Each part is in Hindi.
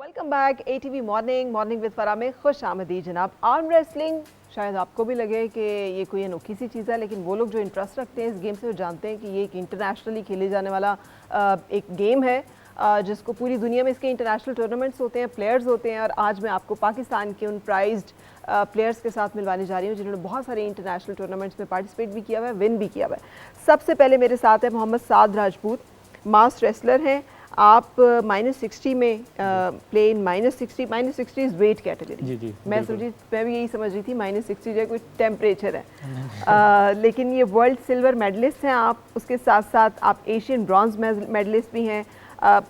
Welcome back ATV morning with फरा में खुश आमदी जनाब। आर्म रेसलिंग शायद आपको भी लगे कि ये कोई अनोखी सी चीज़ है, लेकिन वो लोग जो इंटरेस्ट रखते हैं इस गेम से वो जानते हैं कि ये एक इंटरनेशनली खेले जाने वाला एक गेम है जिसको पूरी दुनिया में इसके इंटरनेशनल टूर्नामेंट्स होते हैं, प्लेयर्स होते हैं। और आज मैं आपको पाकिस्तान के उन प्राइज्ड प्लेयर्स के साथ मिलवाने जा रही हूँ जिन्होंने बहुत सारे इंटरनेशनल टूर्नामेंट्स में पार्टिसिपेट भी किया हुआ है, विन भी किया हुआ है। सबसे पहले मेरे साथ है मोहम्मद साद राजपूत, मास रेसलर हैं आप। -60 में play in -60 is weight category. जी मैं भी यही समझ रही थी -60 जो कोई टेम्परेचर है लेकिन ये वर्ल्ड सिल्वर मेडलिस्ट हैं आप। उसके साथ साथ आप एशियन ब्रॉन्ज मेडलिस्ट भी हैं।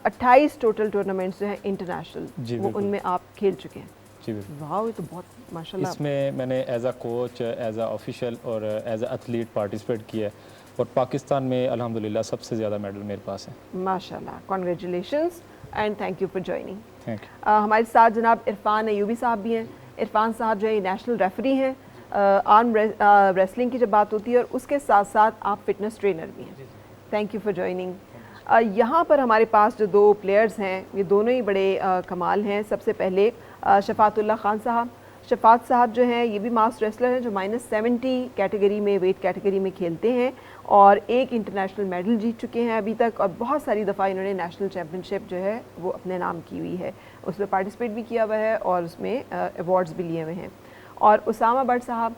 28 टोटल टूर्नामेंट्स जो हैं इंटरनेशनल वो उनमें आप खेल चुके हैं। जी वाह, ये तो बहुत माशाल्लाह। इसमें मैंने as a coach, as a official और एज अ एथलीट पार्टिसिपेट किया है और पाकिस्तान में अल्हम्दुलिल्लाह सबसे ज़्यादा मेडल मेरे पास है। माशाल्लाह, congratulations and thank you for joining. Thank you. हमारे साथ जनाब इरफान अयूबी साहब भी हैं। इरफान साहब जो है नेशनल रेफरी हैं आर्म रेसलिंग की जब बात होती है, और उसके साथ साथ आप फिटनेस ट्रेनर भी हैं। Thank you for joining. यहाँ पर हमारे पास जो दो प्लेयर्स हैं ये दोनों ही बड़े कमाल हैं। सबसे पहले शफातुल्लाह खान साहब। शफात साहब जो हैं ये भी मास रेसलर हैं जो -70 कैटेगरी में, वेट कैटेगरी में खेलते हैं और एक इंटरनेशनल मेडल जीत चुके हैं अभी तक, और बहुत सारी दफ़ा इन्होंने नेशनल चैम्पियनशिप जो है वो अपने नाम की हुई है, उसमें पार्टिसिपेट भी किया हुआ है और उसमें अवार्ड्स भी लिए हुए हैं। और उसामा भट्ट साहब,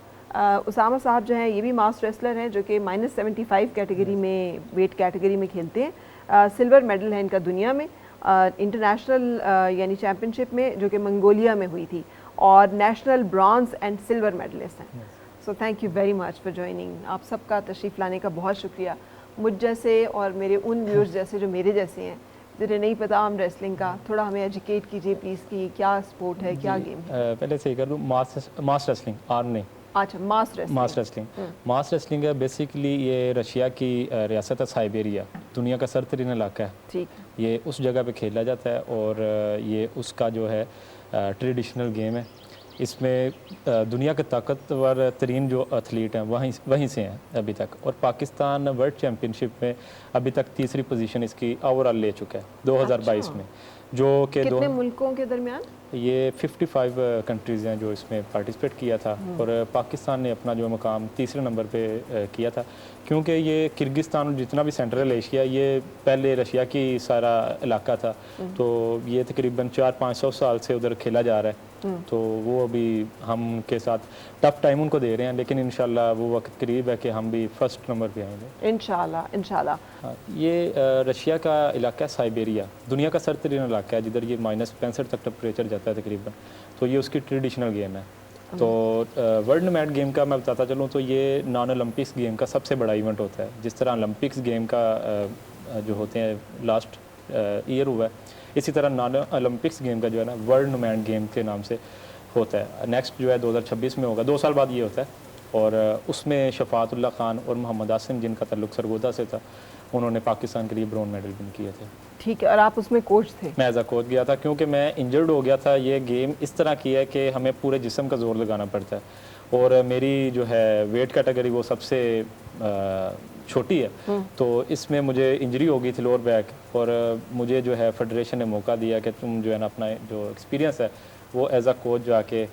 उसामा साहब जो हैं ये भी मास रेसलर हैं जो कि -75 कैटेगरी में, वेट कैटेगरी में खेलते हैं। सिल्वर मेडल है इनका दुनिया में, इंटरनेशनल यानी चैम्पियनशिप में जो कि मंगोलिया में हुई थी, और national bronze and silver medalist हैं। So thank you very much for joining. आप सबका तशरीफ़ लाने का बहुत शुक्रिया। मुझ जैसे और मेरे उन व्यूअर्स जैसे जो मेरे जैसे हैं जिन्हें नहीं पता आर्म रेसलिंग का, थोड़ा हमें एजुकेट कीजिए प्लीज़ कि क्या स्पोर्ट है, क्या गेम है। पहले से ही कर दूँ, मास रेसलिंग, आर्म नहीं। अच्छा, मास रेसलिंग है बेसिकली। ये रशिया की रियासत है साइबेरिया, दुनिया का सरतरीन इलाका है। ठीक, ये उस जगह पे खेला जाता है और ये उसका जो है ट्रेडिशनल गेम है। इसमें दुनिया के ताकतवर तरीन जो एथलीट हैं वहीं से हैं अभी तक, और पाकिस्तान वर्ल्ड चैम्पियनशिप में अभी तक तीसरी पोजीशन इसकी ओवरऑल ले चुका है 2022 में, जो कि कितने मुल्कों के दरमियान? ये 55 कंट्रीज़ हैं जो इसमें पार्टिसिपेट किया था, और पाकिस्तान ने अपना जो मुकाम तीसरे नंबर पे किया था, क्योंकि ये किर्गिस्तान और जितना भी सेंट्रल एशिया ये पहले रशिया की सारा इलाका था, तो ये तकरीबन 400-500 साल से उधर खेला जा रहा है। तो वो अभी हम के साथ टफ टाइम उनको दे रहे हैं, लेकिन इंशाल्लाह वो वक्त करीब है कि हम भी फर्स्ट नंबर पे आएंगे इंशाल्लाह। हाँ, ये रशिया का इलाका है साइबेरिया, दुनिया का सरतरीन इलाका है जिधर ये -65 तक टेम्परेचर जाता है तकरीबन। तो ये उसकी ट्रेडिशनल गेम है। तो वर्ल्ड मैट गेम का मैं बताता चलूँ तो ये नॉन ओलंपिक्स गेम का सबसे बड़ा इवेंट होता है। जिस तरह ओलंपिक्स गेम का जो होते हैं लास्ट ईयर हुआ है, इसी तरह नॉन ओलंपिक्स गेम का जो है ना वर्ल्ड मैट गेम के नाम से होता है। नेक्स्ट जो है 2026 में होगा, 2 साल बाद ये होता है, और उसमें शफातुल्लाह खान और मोहम्मद आसिम जिनका ताल्लुक सरगोदा से था, उन्होंने पाकिस्तान के लिए ब्रोंज मेडल विन किए थे। ठीक है, और आप उसमें कोच थे? मैं एज अ कोच गया था क्योंकि मैं इंजर्ड हो गया था। ये गेम इस तरह की है कि हमें पूरे जिस्म का जोर लगाना पड़ता है, और मेरी जो है वेट कैटेगरी वो सबसे छोटी है, तो इसमें मुझे इंजरी हो गई थी लोअर बैक, और मुझे जो है फेडरेशन ने मौका दिया कि तुम जो है ना अपना जो एक्सपीरियंस है वो एज अ कोच जाके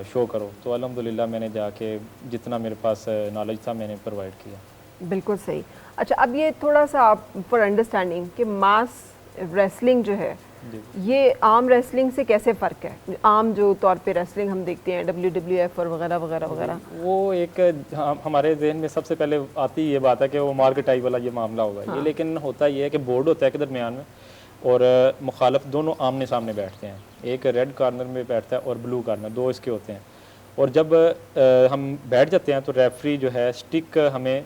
शो करो। तो अल्हम्दुलिल्लाह मैंने जाके जितना मेरे पास नॉलेज था मैंने प्रोवाइड किया। बिल्कुल सही। अच्छा, अब ये थोड़ा सा आप फॉर अंडरस्टैंडिंग कि मास रेसलिंग जो है ये आम रेसलिंग से कैसे फ़र्क है? आम जो तौर पे रेसलिंग हम देखते हैं WWF और वगैरह वगैरह वगैरह, वो एक हमारे जहन में सबसे पहले आती ये बात है कि वो मार्केटाई वाला ये मामला होगा। हाँ। ये लेकिन होता ये है कि बोर्ड होता है कि दरमियान में, और मुखालफ दोनों आमने सामने बैठते हैं। एक रेड कार्नर में बैठता है और ब्लू कार्नर, 2 इसके होते हैं। और जब हम बैठ जाते हैं तो रेफरी जो है स्टिक हमें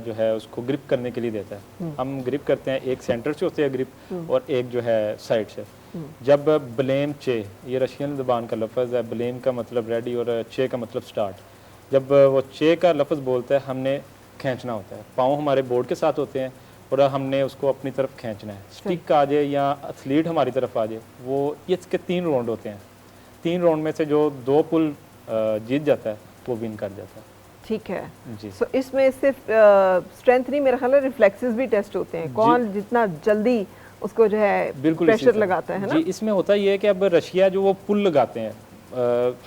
जो है उसको ग्रिप करने के लिए देता है। हम ग्रिप करते हैं, एक सेंटर से होती है ग्रिप और एक जो है साइड से। जब ब्लेम चे, ये रशियन ज़बान का लफ्ज़ है, ब्लेम का मतलब रेडी और चे का मतलब स्टार्ट। जब वो चे का लफ्ज़ बोलता है हमने खींचना होता है, पाँव हमारे बोर्ड के साथ होते हैं और हमने उसको अपनी तरफ खींचना है। स्टिक आ जाए या एथलीट हमारी तरफ आ जाए, वो इसके 3 राउंड होते हैं। 3 राउंड में से जो 2 पुल जीत जाता है वो विन कर जाता है। ठीक है जी। सो इसमें सिर्फ स्ट्रेंथ नहीं, मेरा ख्याल है रिफ्लेक्सेस भी टेस्ट होते हैं, कौन जितना जल्दी उसको जो है बिल्कुल प्रेशर लगाता है ना? जी, इसमें होता ये है कि अब रशिया जो वो पुल लगाते हैं,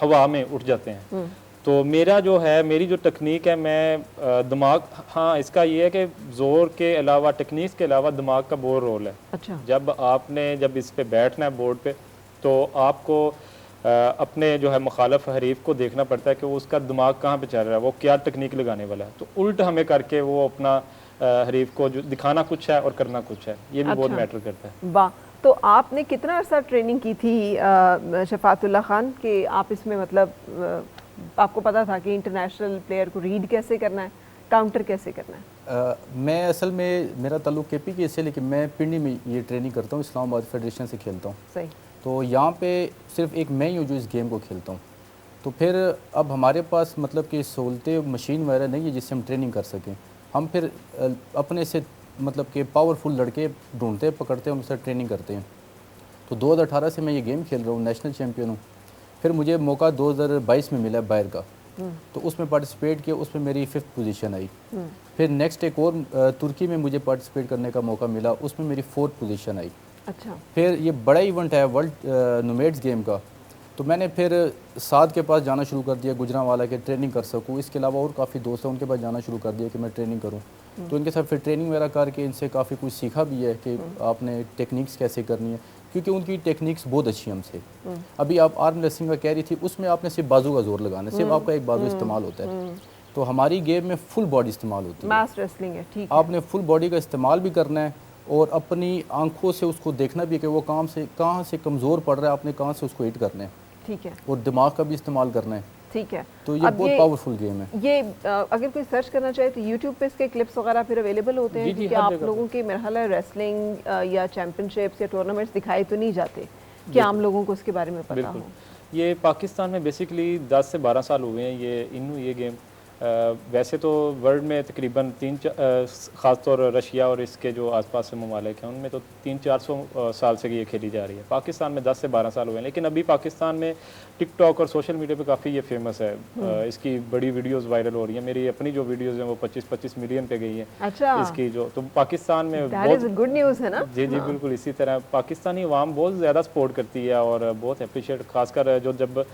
हवा में उठ जाते हैं। तो मेरा जो है, मेरी जो टेक्निक है, मैं दिमाग, हाँ इसका ये है कि जोर के अलावा, टेक्निक के अलावा दिमाग का बहुत रोल है। अच्छा। जब इस पे बैठना है बोर्ड पे, तो आपको अपने जो है मुखालफ हरीफ को देखना पड़ता है कि वो उसका दिमाग कहाँ पे चल रहा है, वो क्या टेक्निक लगाने वाला है। तो उल्ट हमें करके वो अपना हरीफ को जो दिखाना कुछ है और करना कुछ है, ये भी बहुत मैटर करता है। वाह। तो आपने कितना अर्सा ट्रेनिंग की थी शफातुल्लाह खान कि आप इसमें मतलब आपको पता था कि इंटरनेशनल प्लेयर को रीड कैसे करना है, काउंटर कैसे करना है? मैं असल में मेरा ताल्लुक KPK से, लेकिन मैं पिंडी में ये ट्रेनिंग करता हूँ, इस्लामाबाद फेडरेशन से खेलता हूँ। सही। तो यहाँ पे सिर्फ एक मैं ही हूँ जो इस गेम को खेलता हूँ। तो फिर अब हमारे पास मतलब कि सहूलतें, मशीन वगैरह नहीं है जिससे हम ट्रेनिंग कर सकें। हम फिर अपने से मतलब कि पावरफुल लड़के ढूंढते, पकड़ते हैं, उनसे ट्रेनिंग करते हैं। तो 2018 से मैं ये गेम खेल रहा हूँ, नेशनल चैम्पियन हूँ। फिर मुझे मौका 2022 में मिला बाहर का, तो उसमें पार्टिसिपेट किया, उसमें मेरी 5th पोजीशन आई। फिर नेक्स्ट एक और तुर्की में मुझे पार्टिसिपेट करने का मौका मिला, उसमें मेरी 4th पोजीशन आई। अच्छा। फिर ये बड़ा इवेंट है वर्ल्ड नोमैड्स गेम का, तो मैंने फिर साद के पास जाना शुरू कर दिया, गुजरांवाला के, ट्रेनिंग कर सकूँ। इसके अलावा और काफ़ी दोस्त हैं, उनके पास जाना शुरू कर दिया कि मैं ट्रेनिंग करूँ। तो इनके साथ फिर ट्रेनिंग वगैरह करके इनसे काफ़ी कुछ सीखा भी है कि आपने टेक्निक्स कैसे करनी है, क्योंकि उनकी टेक्निक्स बहुत अच्छी हमसे। अभी आप आर्म रेसलिंग का कह रही थी, उसमें आपने सिर्फ बाजू का जोर लगाना है, सिर्फ आपका एक बाजू इस्तेमाल होता है। तो हमारी गेम में फुल बॉडी इस्तेमाल होती है, मास रेसलिंग है। ठीक है। आपने फुल बॉडी का इस्तेमाल भी करना है और अपनी आंखों से उसको देखना भी है कि वो कहाँ से कमज़ोर पड़ रहा है, आपने कहाँ से उसको हिट करना है। ठीक है। और दिमाग का भी इस्तेमाल करना है। ठीक है। तो ये बहुत पावरफुल गेम है। ये अगर कोई सर्च करना चाहे तो यूट्यूब पे इसके क्लिप्स वगैरह फिर अवेलेबल होते हैं, क्योंकि आप लोगों के मेरा ख्याल है रेसलिंग या चैंपियनशिप्स या टूर्नामेंट्स दिखाए तो नहीं जाते कि आम लोगों को इसके बारे में पता हो। ये पाकिस्तान में बेसिकली 10 से 12 साल हुए हैं ये गेम। वैसे तो वर्ल्ड में तकरीबन ख़ास तौर रशिया और इसके जो आसपास के ममालिक हैं उनमें तो 300-400 साल से ये खेली जा रही है। पाकिस्तान में 10 से 12 साल हुए हैं, लेकिन अभी पाकिस्तान में टिकटॉक और सोशल मीडिया पे काफ़ी ये फेमस है। इसकी बड़ी वीडियोस वायरल हो रही है। मेरी अपनी जो वीडियोस हैं वो 25-25 मिलियन पे गई हैं। अच्छा। इसकी जो तो पाकिस्तान में बहुत गुड न्यूज़ है ना। जी बिल्कुल। इसी तरह पाकिस्तानी अवाम बहुत ज़्यादा सपोर्ट करती है और बहुत अप्रिशिएट, खासकर जब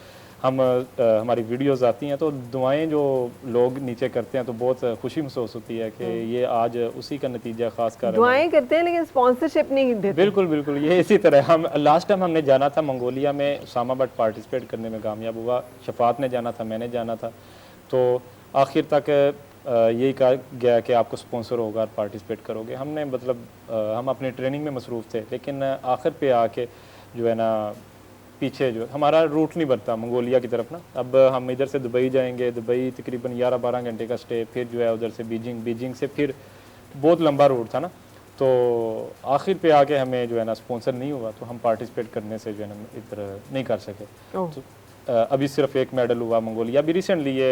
हमारी वीडियोस आती हैं तो दुआएं जो लोग नीचे करते हैं तो बहुत खुशी महसूस होती है कि ये आज उसी का नतीजा, खासकर दुआएं करते हैं लेकिन स्पॉन्सरशिप नहीं देते। बिल्कुल ये इसी तरह। हम लास्ट टाइम हमने जाना था मंगोलिया में, उसामा बट पार्टिसिपेट करने में कामयाब हुआ। शफात ने जाना था, मैंने जाना था, तो आखिर तक यही कहा गया कि आपको स्पॉन्सर होगा और पार्टिसिपेट करोगे। हमने मतलब हम अपनी ट्रेनिंग में मसरूफ़ थे, लेकिन आखिर पे आके जो है ना पीछे जो हमारा रूट नहीं बनता मंगोलिया की तरफ ना। अब हम इधर से दुबई जाएंगे, दुबई तकरीबन 11-12 घंटे का स्टे, फिर जो है उधर से बीजिंग से फिर बहुत लंबा रूट था ना। तो आखिर पे आके हमें जो है ना स्पॉन्सर नहीं हुआ, तो हम पार्टिसिपेट करने से जो है ना इधर नहीं कर सके। तो अभी सिर्फ एक मेडल हुआ मंगोलिया, अभी रिसेंटली ये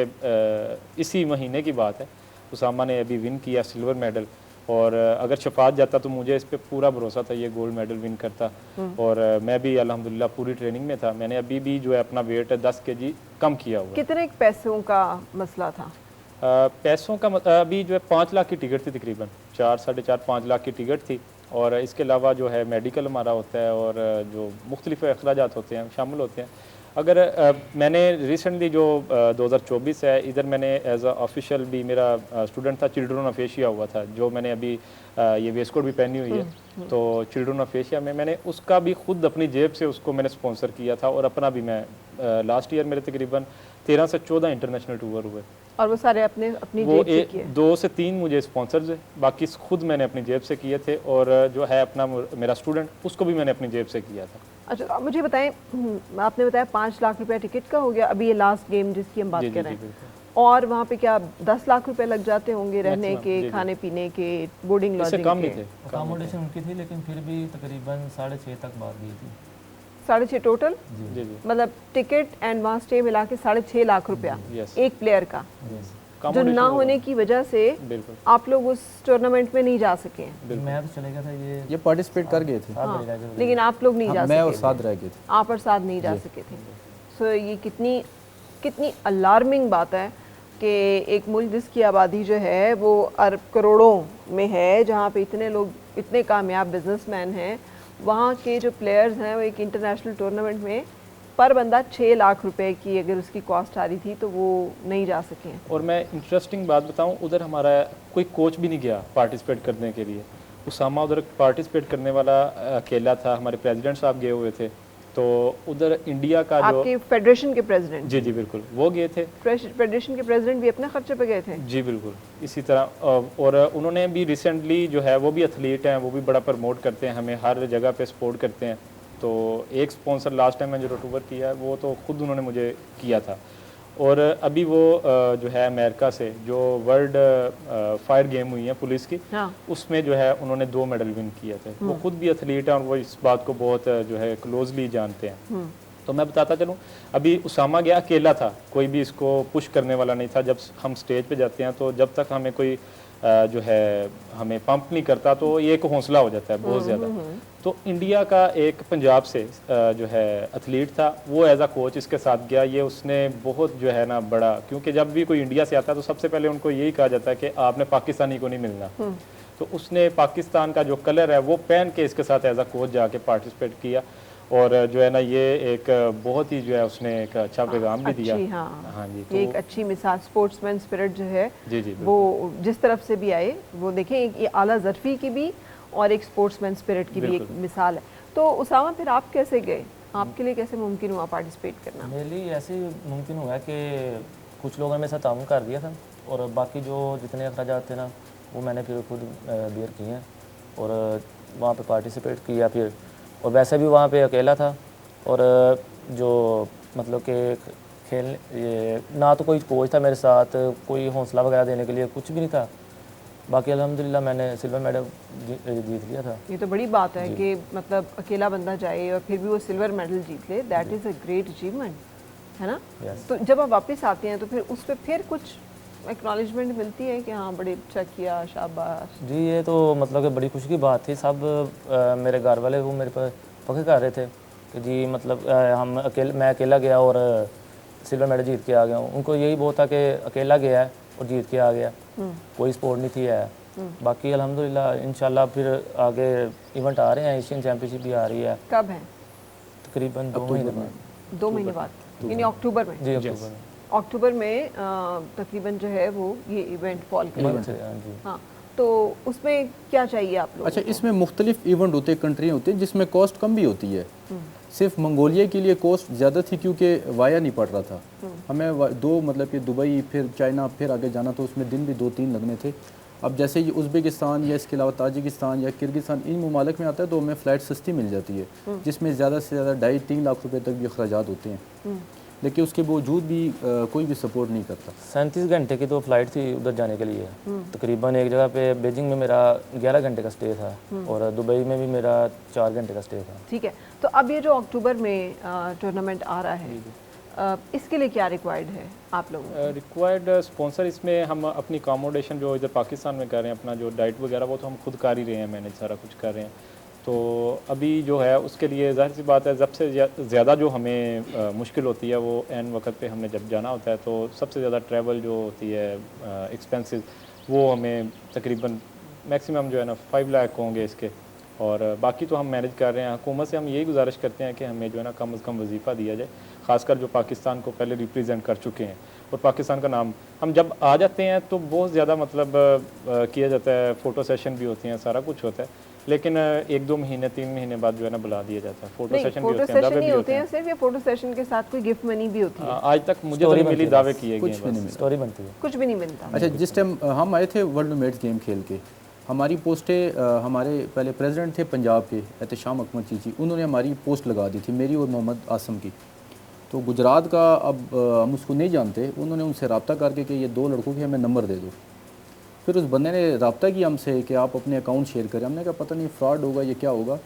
इसी महीने की बात है। उसामा ने अभी विन किया सिल्वर मेडल, और अगर शफात जाता तो मुझे इस पर पूरा भरोसा था ये गोल्ड मेडल विन करता। और मैं भी अल्हम्दुलिल्लाह पूरी ट्रेनिंग में था। मैंने अभी भी जो है अपना वेट 10 kg कम किया हुआ। कितने पैसों का मसला था? पैसों का अभी जो है 5 लाख की टिकट थी, तकरीबन 4-4.5 लाख की टिकट थी। और इसके अलावा जो है मेडिकल हमारा होता है और जो मुख्तलिफ अखराजात होते हैं शामिल होते हैं। अगर मैंने रिसेंटली जो 2024 है, इधर मैंने एज अ ऑफिशियल भी मेरा स्टूडेंट था, चिल्ड्रन ऑफ एशिया हुआ था, जो मैंने अभी ये वेस्ट कोट भी पहनी हुई है। तो चिल्ड्रन ऑफ एशिया में मैंने उसका भी खुद अपनी जेब से उसको मैंने स्पॉन्सर किया था, और अपना भी मैं लास्ट ईयर मेरे तकरीबन 13 से 14 इंटरनेशनल टूर हुए। और वो सारे अपनी वो जेब से किए? 2 से 3 मुझे स्पॉन्सर्स है, बाकी खुद मैंने अपनी जेब से किए थे। और जो है अपना मेरा स्टूडेंट, उसको भी मैंने अपनी जेब से किया था। अच्छा, आप मुझे बताएं, आपने बताया 5 लाख रुपया टिकट का हो गया, अभी ये लास्ट गेम जिसकी हम बात कर रहे हैं, और वहाँ पे क्या 10 लाख रुपए लग जाते होंगे रहने के, खाने पीने के, बोर्डिंग लॉजिंग के? अकोमोडेशन उनकी थी, लेकिन फिर भी तकरीबन 6.5 तक बात गई थी। 6.5 टोटल? जी। मतलब टिकट एंड वहाँ स्टे मिला के 6.5 लाख रुपया एक प्लेयर का, जो ना होने की वजह से आप लोग उस टूर्नामेंट में नहीं जा सके हैं। मैं तो चले गया था, ये पार्टिसिपेट कर गए थे। हाँ, लेकिन आप लोग नहीं जा सके। मैं और साथ रह गए थे। आप और साथ नहीं जा सके थे। सो ये कितनी अलार्मिंग बात है कि एक मुल्क जिसकी आबादी जो है वो अरब करोड़ों में है, जहाँ पे इतने लोग, इतने कामयाब बिजनेसमैन हैं, वहाँ के जो प्लेयर्स हैं वो एक इंटरनेशनल टूर्नामेंट में पर बंदा 6 लाख रुपए की अगर उसकी कॉस्ट आ रही थी तो वो नहीं जा सके हैं। और मैं इंटरेस्टिंग बात बताऊं, उधर हमारा कोई कोच भी नहीं गया पार्टिसिपेट करने के लिए। उसामा उधर पार्टिसिपेट करने वाला अकेला था, हमारे प्रेसिडेंट साहब गए हुए थे। तो उधर इंडिया का जो आपके फेडरेशन के प्रेसिडेंट? जी जी बिल्कुल, वो गए थे। फेडरेशन के प्रेसिडेंट भी अपने खर्चे पे गए थे? जी बिल्कुल इसी तरह। और उन्होंने भी रिसेंटली जो है वो भी एथलीट हैं, वो भी बड़ा प्रमोट करते हैं, हमें हर जगह पे सपोर्ट करते हैं। तो एक स्पॉन्सर लास्ट टाइम मैंने जो रोटोवर किया है वो तो खुद उन्होंने मुझे किया था। और अभी वो जो है अमेरिका से जो वर्ल्ड फायर गेम हुई है पुलिस की, हाँ। उसमें जो है उन्होंने 2 मेडल विन किए थे। वो खुद भी एथलीट हैं और वो इस बात को बहुत जो है क्लोजली जानते हैं। तो मैं बताता चलूँ, अभी उसामा गया अकेला था, कोई भी इसको पुश करने वाला नहीं था। जब हम स्टेज पे जाते हैं तो जब तक हमें कोई जो है हमें पंप नहीं करता तो ये एक हौसला हो जाता है बहुत ज़्यादा। तो इंडिया का एक पंजाब से जो है एथलीट था, वो एज अ कोच इसके साथ गया। ये उसने बहुत जो है ना बड़ा, क्योंकि जब भी कोई इंडिया से आता है तो सबसे पहले उनको यही कहा जाता है कि आपने पाकिस्तानी को नहीं मिलना। तो उसने पाकिस्तान का जो कलर है वो पहन के इसके साथ एज अ कोच जाके पार्टिसिपेट किया। और जो है ना ये एक बहुत ही जो है उसने एक अच्छा पैगाम भी दिया। हाँ जी, तो ये एक अच्छी मिसाल, स्पोर्ट्समैन स्पिरिट जो है जी जी वो जिस तरफ से भी आए, वो देखें एक ये आला ज़रफ़ी की भी और एक स्पोर्ट्समैन स्पिरिट की भी एक मिसाल है। तो उसामा फिर आप कैसे गए, आपके लिए कैसे मुमकिन हुआ पार्टिसिपेट करना? मेरे लिए ऐसे मुमकिन हुआ कि कुछ लोगों ने मेरे साथ ताउन कर दिया था और बाकी जो जितने अखराजात थे ना वो मैंने फिर खुद बियर किए हैं और वहाँ पे पार्टिसिपेट किया फिर। और वैसे भी वहाँ पे अकेला था और जो मतलब कि खेल ये ना तो कोई कोच था मेरे साथ, कोई हौसला वगैरह देने के लिए कुछ भी नहीं था। बाकी अल्हम्दुलिल्लाह मैंने सिल्वर मेडल जीत लिया था। ये तो बड़ी बात है कि मतलब अकेला बंदा जाए और फिर भी वो सिल्वर मेडल जीत ले, that is a great achievement, है ना? तो जब आप वापस आते हैं तो फिर उस पर फिर कुछ एक्नॉलेजमेंट मिलती है कि हाँ बड़े अच्छा किया, शाबाश? जी ये तो मतलब कि बड़ी खुशी की बात थी। सब मेरे घर वाले वो मेरे पर फख्र कर रहे थे कि जी मतलब मैं अकेला गया और सिल्वर मेडल जीत के आ गया हूँ। उनको यही बहुत था कि अकेला गया है और जीत के आ गया, कोई सपोर्ट नहीं थी है। बाकी अल्हम्दुलिल्लाह इंशाल्लाह फिर आगे इवेंट आ रहे हैं, एशियन चैम्पियनशिप भी आ रही है। कब है? तकरीबन 2 महीने बाद। 2 महीने बाद, यानी अक्टूबर में? जी अक्टूबर में। अक्टूबर में तकरीबन जो है वो ये इवेंट फॉल करेगा। हाँ, तो उसमें क्या चाहिए आप लोगों अच्छा, इसमें मुख्तलिफ इवेंट होते हैं, कंट्रियाँ होती हैं जिसमें कॉस्ट कम भी होती है। सिर्फ मंगोलिया के लिए कॉस्ट ज़्यादा थी क्योंकि वाया नहीं पड़ रहा था हमें। दो मतलब कि दुबई फिर चाइना फिर आगे जाना, तो उसमें दिन भी 2-3 लगने थे। अब जैसे ये उज़्बेकिस्तान या इसके अलावा ताजिकिस्तान या किर्गिस्तान इन ममालिक में आता है तो हमें फ़्लाइट सस्ती मिल जाती है, जिसमें ज़्यादा से ज़्यादा 2.5-3 लाख रुपए तक भी अखराजात होते हैं। लेकिन उसके बावजूद भी कोई भी सपोर्ट नहीं करता। 37 घंटे की तो फ़्लाइट थी उधर जाने के लिए। तकरीबन एक जगह पे बीजिंग में मेरा 11 घंटे का स्टे था और दुबई में भी मेरा 4 घंटे का स्टे था। ठीक है, तो अब ये जो अक्टूबर में टूर्नामेंट आ रहा है, इसके लिए क्या रिक्वायर्ड है आप लोगों? रिक्वायर्ड स्पॉन्सर, इसमें हम अपनी अकोमोडेशन जो इधर पाकिस्तान में कर रहे हैं, अपना जो डाइट वगैरह वो तो हम खुद कर ही रहे हैं, मैनेज सारा कुछ कर रहे हैं। तो अभी जो है उसके लिए जाहिर सी बात है सबसे ज़्यादा जो हमें मुश्किल होती है वो एन वक्त पे हमने जब जाना होता है, तो सबसे ज़्यादा ट्रैवल जो होती है एक्सपेंसेस वो हमें तकरीबन मैक्सिमम जो है ना 5 लाख होंगे इसके। और बाकी तो हम मैनेज कर रहे हैं। हुकूमत से हम यही गुजारिश करते हैं कि हमें जो है ना कम से कम वजीफ़ा दिया जाए, ख़ासकर जो पाकिस्तान को पहले रिप्रेजेंट कर चुके हैं। और पाकिस्तान का नाम हम जब आ जाते हैं तो बहुत ज़्यादा मतलब किया जाता है, फ़ोटो सेशन भी होती हैं, सारा कुछ होता है, लेकिन 1-2 महीने 3 महीने बाद जो है ना बुला दिया जाता है। फ़ोटो सेशन भी होते हैं सिर्फ, या फ़ोटो सेशन के साथ कोई गिफ्ट मनी भी होती है? आज तक मुझे तो नहीं मिली, दावे किए गए, स्टोरी बनती है, कुछ भी नहीं मिलता। अच्छा, जिस टाइम हम आए थे वर्ल्ड मेट्स गेम खेल के, हमारी पोस्टें हमारे पहले प्रेसिडेंट थे पंजाब के एहतशाम अकमद चीची, उन्होंने हमारी पोस्ट लगा दी थी, मेरी और मोहम्मद आसम की। तो गुजरात का अब हम उसको नहीं जानते, उन्होंने उनसे रब्ता करके कि ये 2 लड़कों के हमें नंबर दे दो। फिर उस बंदे ने रब्ता किया हमसे कि आप अपने अकाउंट शेयर करें। हमने कहा पता नहीं फ्रॉड होगा ये क्या होगा,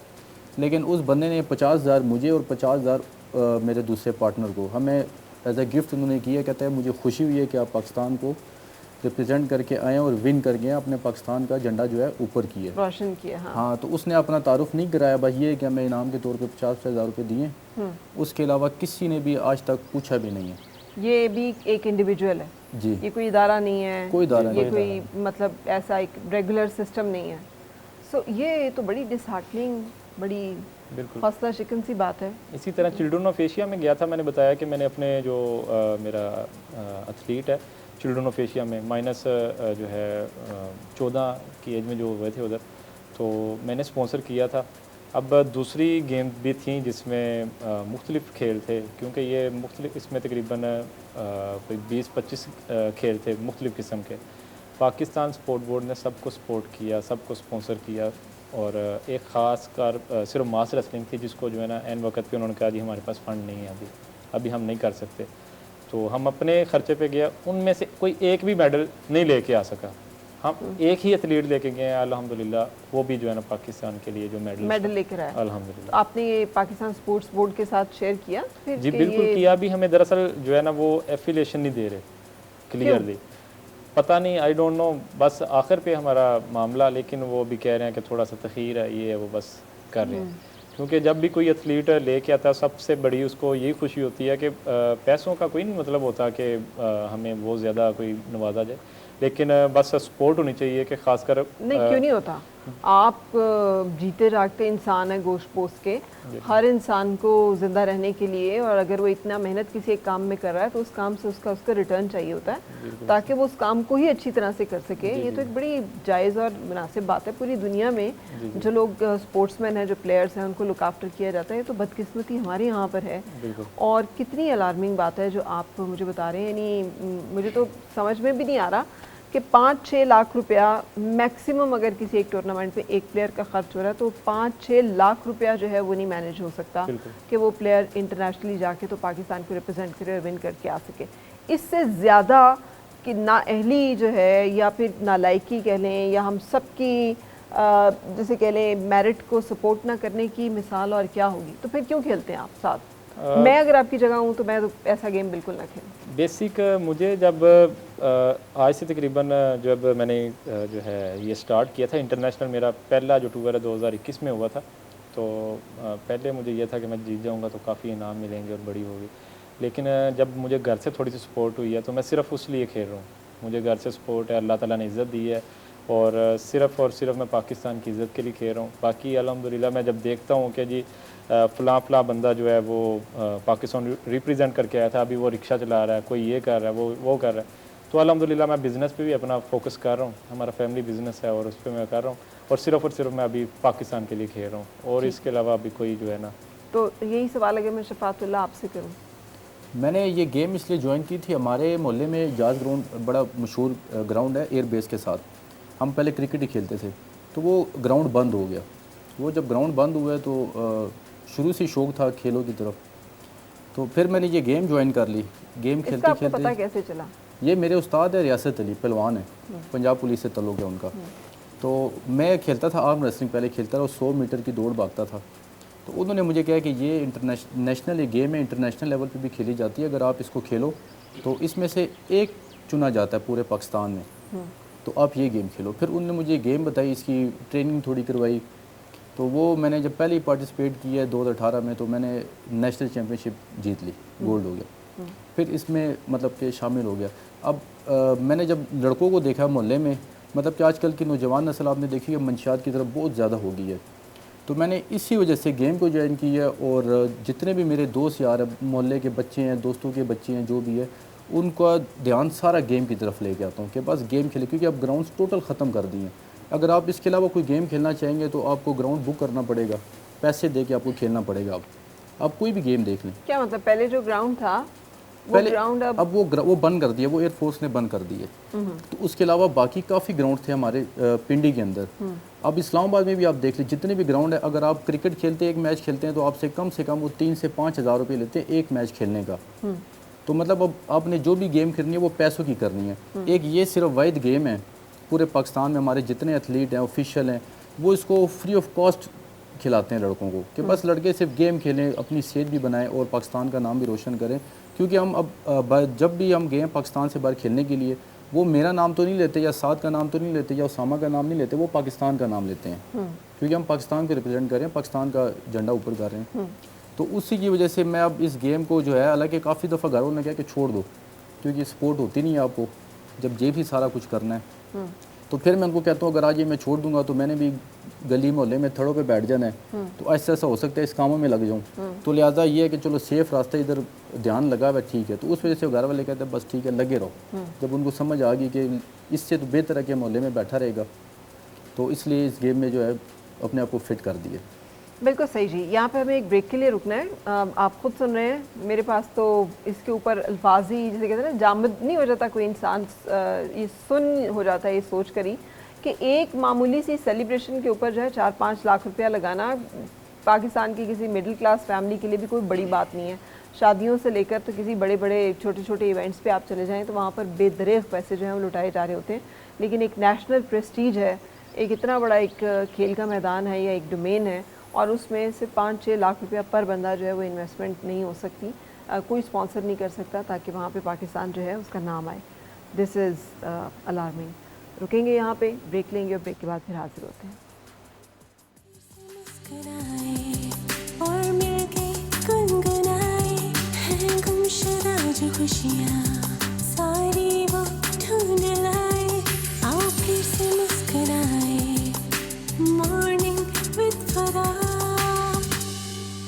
लेकिन उस बंदे ने 50,000 मुझे और 50,000 मेरे दूसरे पार्टनर को हमें एज ए गिफ्ट उन्होंने किया। कहते हैं मुझे खुशी हुई है कि आप पाकिस्तान को रिप्रेजेंट करके आए और विन कर गए, अपने पाकिस्तान का झंडा जो है ऊपर किया, रोशन किया। हाँ, तो उसने अपना तारुफ नहीं कराया, बस ये कि हमें इनाम के तौर पे 50,000 रुपये दिए। उसके अलावा किसी ने भी आज तक पूछा भी नहीं है। ये भी एक इंडिविजुअल है? जी। ये कोई इदारा नहीं है, कोई इदारा ये नहीं। कोई मतलब ऐसा एक रेगुलर सिस्टम नहीं है। सो ये तो बड़ी डिसहार्टनिंग, बड़ी बिल्कुल हौसला शिकन सी बात है। इसी तरह चिल्ड्रन ऑफ एशिया में गया था। मैंने बताया कि मैंने अपने जो मेरा एथलीट है चिल्ड्रन ऑफ एशिया में माइनस जो है 14 की एज में जो हुए थे उधर, तो मैंने स्पॉन्सर किया था। अब दूसरी गेम भी थी जिसमें मुख्तलिफ़ खेल थे, क्योंकि ये मुख्तलिफ इसमें तकरीबन कोई 20-25 खेल थे मुख्तलिफ़ किस्म के। पाकिस्तान स्पोर्ट बोर्ड ने सबको सपोर्ट किया, सबको स्पॉन्सर किया, और एक ख़ास कर सिर्फ मास रेसलिंग थी जिसको जो है ना एन वक्त पे उन्होंने कहा जी हमारे पास फ़ंड नहीं है, अभी हम नहीं कर सकते। तो हम अपने ख़र्चे पे गया, उनमें से कोई एक भी मेडल नहीं लेके आ सका। हम एक ही एथलीट लेके गए हैं अल्हम्दुलिल्लाह, वो भी जो है ना पाकिस्तान के लिए जो मेडल लेकर आया अल्हम्दुलिल्लाह। आपने ये पाकिस्तान स्पोर्ट्स बोर्ड के साथ शेयर किया फिर जी कि बिल्कुल ये किया। भी हमें दरअसल जो है ना वो एफिलिएशन नहीं दे रहे क्लियरली, पता नहीं, आई डोंट नो, बस आखिर पे हमारा मामला, लेकिन वो भी कह रहे हैं कि थोड़ा सा तखीर है, ये है वो, बस कर रहे हैं। क्योंकि जब भी कोई एथलीट लेके आता है सबसे बड़ी उसको यही खुशी होती है कि पैसों का कोई नहीं मतलब होता कि हमें बहुत ज़्यादा कोई नवाजा जाए, लेकिन बस सपोर्ट होनी चाहिए कि खासकर नहीं क्यों नहीं होता। आप जीते जागते इंसान है, गोश्त पोस्ट के, हर इंसान को ज़िंदा रहने के लिए, और अगर वो इतना मेहनत किसी एक काम में कर रहा है तो उस काम से उसका रिटर्न चाहिए होता है ताकि वो उस काम को ही अच्छी तरह से कर सके। ये तो एक बड़ी जायज़ और मुनासिब बात है। पूरी दुनिया में जो लोग स्पोर्ट्समैन हैं, जो प्लेयर्स हैं, उनको लुक आफ्टर किया जाता है। ये तो बदकिस्मती हमारे यहाँ पर है, और कितनी अलार्मिंग बात है जो आप मुझे बता रहे हैं। यानी मुझे तो समझ में भी नहीं आ रहा कि 5-6 लाख रुपया मैक्सिमम अगर किसी एक टूर्नामेंट में एक प्लेयर का खर्च हो रहा है, तो 5-6 लाख रुपया जो है वो नहीं मैनेज हो सकता कि वो प्लेयर इंटरनेशनली जाके तो पाकिस्तान को रिप्रेजेंट करे और विन करके आ सके। इससे ज़्यादा कि नाअहली जो है, या फिर नालायकी कह लें, या हम सब की जैसे कह लें मेरिट को सपोर्ट ना करने की मिसाल और क्या होगी। तो फिर क्यों खेलते हैं आप साथ? मैं अगर आपकी जगह हूँ तो मैं तो ऐसा गेम बिल्कुल ना खेलूँ। बेसिक मुझे जब आज से तकरीबन जब मैंने जो है ये स्टार्ट किया था इंटरनेशनल, मेरा पहला जो टूर है 2021 में हुआ था, तो पहले मुझे ये था कि मैं जीत जाऊंगा तो काफ़ी इनाम मिलेंगे और बड़ी होगी। लेकिन जब मुझे घर से थोड़ी सी सपोर्ट हुई है तो मैं सिर्फ उस लिए खेल रहा हूँ। मुझे घर से सपोर्ट है, अल्लाह ताला ने इज़्ज़त दी है, और सिर्फ मैं पाकिस्तान की इज़्ज़त के लिए खेल रहा हूँ। बाकी अल्हम्दुलिल्लाह मैं जब देखता हूँ कि जी फ़लाँ बंदा जो है वो पाकिस्तान रिप्रेजेंट करके आया था, अभी वो रिक्शा चला रहा है, कोई ये कर रहा है, वो कर रहा है, तो अल्हम्दुलिल्लाह मैं बिज़नेस पे भी अपना फोकस कर रहा हूँ। हमारा फैमिली बिज़नेस है और उस पर मैं कर रहा हूँ, और सिर्फ मैं अभी पाकिस्तान के लिए खेल रहा हूँ, और इसके अलावा अभी कोई जो है ना। तो यही सवाल अगर मैं शफातुल्लाह आपसे करूँ, मैंने ये गेम इसलिए ज्वाइन की थी, हमारे मोहल्ले में जाज ग्राउंड बड़ा मशहूर ग्राउंड है एयर बेस के साथ। हम पहले क्रिकेट ही खेलते थे, तो वो ग्राउंड बंद हो गया। वो जब ग्राउंड बंद हुआ तो शुरू से शौक़ था खेलों की तरफ, तो फिर मैंने ये गेम ज्वाइन कर ली। गेम खेलते खेलते पता कैसे चला? ये मेरे उस्ताद है रियासत अली, पहलवान है, पंजाब पुलिस से ताल्लुक़ है उनका। तो मैं खेलता था आर्म रेसलिंग, पहले खेलता था, 100 मीटर की दौड़ भागता था। तो उन्होंने मुझे कहा कि ये नेशनल ये गेम है, इंटरनेशनल लेवल पे भी खेली जाती है, अगर आप इसको खेलो तो इसमें से एक चुना जाता है पूरे पाकिस्तान में, तो आप ये गेम खेलो। फिर उन्होंने मुझे गेम बताई, इसकी ट्रेनिंग थोड़ी करवाई। तो वो मैंने जब पहले ही पार्टिसिपेट किया 2018 में, तो मैंने नेशनल चैम्पियनशिप जीत ली, गोल्ड हो गया। फिर इसमें मतलब कि शामिल हो गया। अब मैंने जब लड़कों को देखा मोहल्ले में, मतलब कि आजकल की नौजवान नस्ल आपने देखी है मंशियात की तरफ बहुत ज़्यादा हो गई है, तो मैंने इसी वजह से गेम को ज्वाइन किया। और जितने भी मेरे दोस्त यार हैं, मोहल्ले के बच्चे हैं, दोस्तों के बच्चे हैं, जो भी है, उनका ध्यान सारा गेम की तरफ लेके आता हूँ कि बस गेम खेले, क्योंकि अब ग्राउंड्स टोटल ख़त्म कर दिए हैं। अगर आप इसके अलावा कोई गेम खेलना चाहेंगे तो आपको ग्राउंड बुक करना पड़ेगा, पैसे दे के आपको खेलना पड़ेगा। आप कोई भी गेम देख लें। क्या मतलब पहले जो ग्राउंड था वो पहले ग्राउंड अब वो बंद कर दिया, वो एयरफोर्स ने बंद कर दिए। तो उसके अलावा बाकी काफ़ी ग्राउंड थे हमारे पिंडी के अंदर। अब इस्लामाबाद में भी आप देख लें, जितने भी ग्राउंड है, अगर आप क्रिकेट खेलते हैं, एक मैच खेलते हैं, तो आपसे कम से कम वो 3 से 5 हज़ार रुपये लेते हैं एक मैच खेलने का। तो मतलब अब आपने जो भी गेम खेलनी है वो पैसों की करनी है। एक ये सिर्फ वाहिद गेम है पूरे पाकिस्तान में, हमारे जितने एथलीट हैं, ऑफिशियल हैं, वो इसको फ्री ऑफ कॉस्ट खिलाते हैं लड़कों को, कि बस लड़के सिर्फ गेम खेलें, अपनी सेहत भी बनाएं और पाकिस्तान का नाम भी रोशन करें। क्योंकि हम अब जब भी हम गए पाकिस्तान से बाहर खेलने के लिए, वो मेरा नाम तो नहीं लेते, या साद का नाम तो नहीं लेते, या उसामा का नाम नहीं लेते, वो पाकिस्तान का नाम लेते हैं, क्योंकि हम पाकिस्तान को रिप्रेजेंट कर रहे हैं, पाकिस्तान का झंडा ऊपर कर रहे हैं। तो उसी की वजह से मैं अब इस गेम को जो है, हालांकि काफ़ी दफ़ा घरों ने कहा कि छोड़ दो, क्योंकि सपोर्ट होती नहीं है आपको जब ये भी सारा कुछ करना है। तो फिर मैं उनको कहता हूँ अगर आज ये मैं छोड़ दूंगा तो मैंने भी गली मोहल्ले में थड़ों पे बैठ जाना है, तो ऐसा ऐसा हो सकता है इस कामों में लग जाऊँ। तो लिहाजा ये है कि चलो सेफ रास्ते इधर ध्यान लगा हुआ ठीक है। तो उस वजह से घर वाले कहते हैं बस ठीक है लगे रहो। जब उनको समझ आ गई कि इससे तो बेहतर है कि मोहल्ले में बैठा रहेगा, तो इसलिए इस गेम में जो है अपने आप को फिट कर दिए। बिल्कुल सही जी। यहाँ पे हमें एक ब्रेक के लिए रुकना है। आप खुद सुन रहे हैं, मेरे पास तो इसके ऊपर अल्फाज ही जैसे कहते हैं ना जामद नहीं हो जाता कोई इंसान, ये सुन हो जाता है ये सोच कर ही कि एक मामूली सी सेलिब्रेशन के ऊपर जो है 4-5 लाख रुपया लगाना पाकिस्तान की किसी मिडिल क्लास फैमिली के लिए भी कोई बड़ी बात नहीं है। शादियों से लेकर तो किसी बड़े बड़े छोटे छोटे इवेंट्स पे आप चले जाएं तो वहाँ पर बेदरेग पैसे जो हैं वो लुटाए जा रहे होते हैं। लेकिन एक नेशनल प्रेस्टीज है, एक इतना बड़ा एक खेल का मैदान है या एक डोमेन है, और उसमें से 5-6 लाख रुपया पर बंदा जो है वो इन्वेस्टमेंट नहीं हो सकती, कोई स्पॉन्सर नहीं कर सकता ताकि वहाँ पे पाकिस्तान जो है उसका नाम आए। This is alarming. रुकेंगे यहाँ पे, ब्रेक लेंगे और ब्रेक के बाद फिर हाजिर होते हैं। और मिलके गुनगुनाए हैं गुमशुदा जो खुशियाँ।